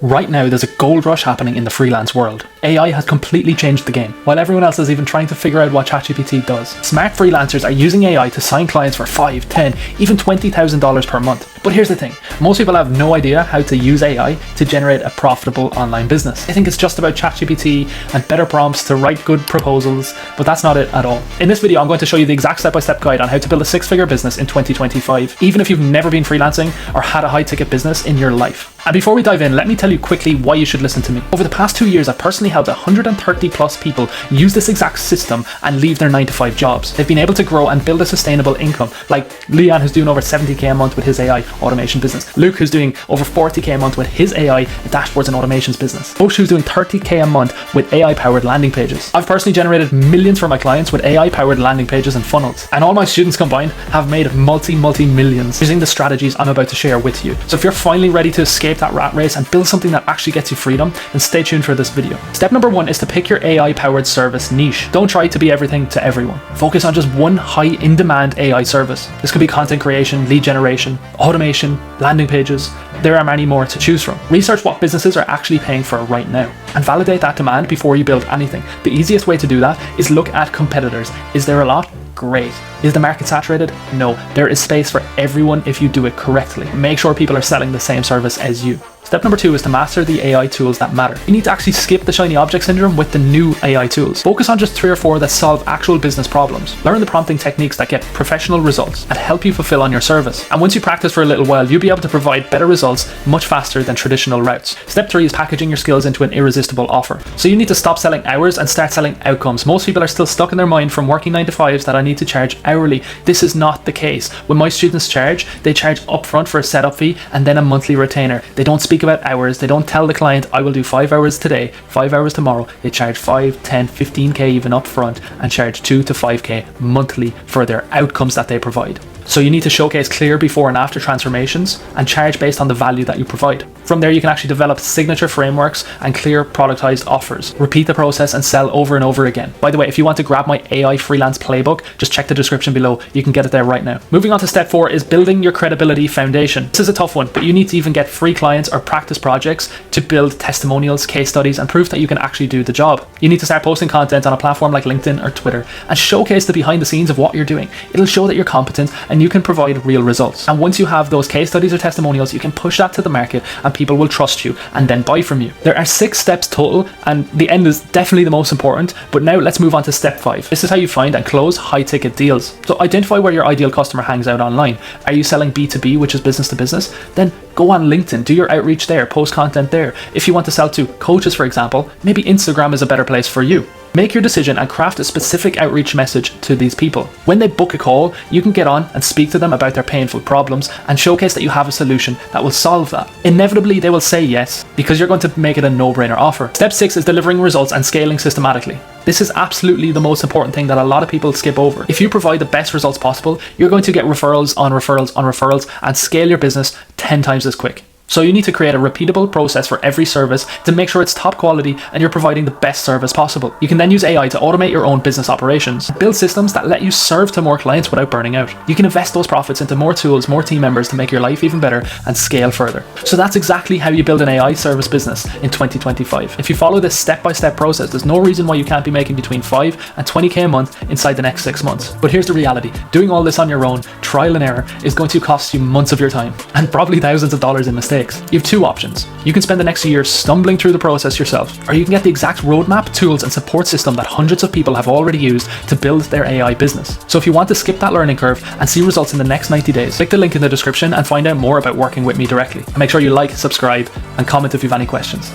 Right now, there's a gold rush happening in the freelance world. AI has completely changed the game, while everyone else is even trying to figure out what ChatGPT does. Smart freelancers are using AI to sign clients for $5, $10, even $20,000 per month. But here's the thing, most people have no idea how to use AI to generate a profitable online business. They think it's just about ChatGPT and better prompts to write good proposals, but that's not it at all. In this video, I'm going to show you the exact step-by-step guide on how to build a six-figure business in 2025, even if you've never been freelancing or had a high-ticket business in your life. And before we dive in, let me tell you quickly why you should listen to me. Over the past 2 years, I've personally helped 130 plus people use this exact system and leave their 9-to-5 jobs. They've been able to grow and build a sustainable income, like Leanne, who's doing over 70k a month with his AI automation business. Luke, who's doing over 40k a month with his AI dashboards and automations business. Bosh, who's doing 30k a month with AI-powered landing pages. I've personally generated millions for my clients with AI-powered landing pages and funnels. And all my students combined have made multi-millions using the strategies I'm about to share with you. So if you're finally ready to escape that rat race and build something that actually gets you freedom, then stay tuned for this video. Step number 1 is to pick your AI-powered service niche. Don't try to be everything to everyone. Focus on just one high in-demand AI service. This could be content creation, lead generation, automation, landing pages. There are many more to choose from. Research what businesses are actually paying for right now and validate that demand before you build anything. The easiest way to do that is look at competitors. Is there a lot? Great. Is the market saturated? No. There is space for everyone if you do it correctly. Make sure people are selling the same service as you. Step number 2 is to master the AI tools that matter. You need to actually skip the shiny object syndrome with the new AI tools. Focus on just 3 or 4 that solve actual business problems. Learn the prompting techniques that get professional results and help you fulfill on your service. And once you practice for a little while, you'll be able to provide better results much faster than traditional routes. Step 3 is packaging your skills into an irresistible offer. So you need to stop selling hours and start selling outcomes. Most people are still stuck in their mind from working 9-to-5s that I need to charge hourly. This is not the case. When my students charge, they charge upfront for a setup fee and then a monthly retainer. They don't speak about hours. They don't tell the client, I will do 5 hours today, 5 hours tomorrow. They charge 5, 10, 15k even up front and charge 2 to 5k monthly for their outcomes that they provide. So you need to showcase clear before and after transformations and charge based on the value that you provide. From there, you can actually develop signature frameworks and clear productized offers. Repeat the process and sell over and over again. By the way, if you want to grab my AI freelance playbook, just check the description below. You can get it there right now. Moving on to step 4 is building your credibility foundation. This is a tough one, but you need to even get free clients or practice projects to build testimonials, case studies, and proof that you can actually do the job. You need to start posting content on a platform like LinkedIn or Twitter and showcase the behind the scenes of what you're doing. It'll show that you're competent and you can provide real results. And once you have those case studies or testimonials, you can push that to the market and people will trust you and then buy from you. There are 6 steps total and the end is definitely the most important, but now let's move on to step 5. This is how you find and close high ticket deals. So identify where your ideal customer hangs out online. Are you selling B2B, which is business to business? Then go on LinkedIn, do your outreach there, post content there. If you want to sell to coaches, for example, maybe Instagram is a better place for you. Make your decision and craft a specific outreach message to these people. When they book a call, you can get on and speak to them about their painful problems and showcase that you have a solution that will solve that. Inevitably, they will say yes because you're going to make it a no-brainer offer. Step 6 is delivering results and scaling systematically. This is absolutely the most important thing that a lot of people skip over. If you provide the best results possible, you're going to get referrals on referrals on referrals and scale your business 10 times as quick. So you need to create a repeatable process for every service to make sure it's top quality and you're providing the best service possible. You can then use AI to automate your own business operations, build systems that let you serve to more clients without burning out. You can invest those profits into more tools, more team members to make your life even better and scale further. So that's exactly how you build an AI service business in 2025. If you follow this step-by-step process, there's no reason why you can't be making between 5 and 20k a month inside the next 6 months. But here's the reality. Doing all this on your own, trial and error, is going to cost you months of your time and probably thousands of dollars in mistakes. You have 2 options. You can spend the next year stumbling through the process yourself, or you can get the exact roadmap, tools, and support system that hundreds of people have already used to build their AI business. So if you want to skip that learning curve and see results in the next 90 days, click the link in the description and find out more about working with me directly. And make sure you like, subscribe, and comment if you have any questions.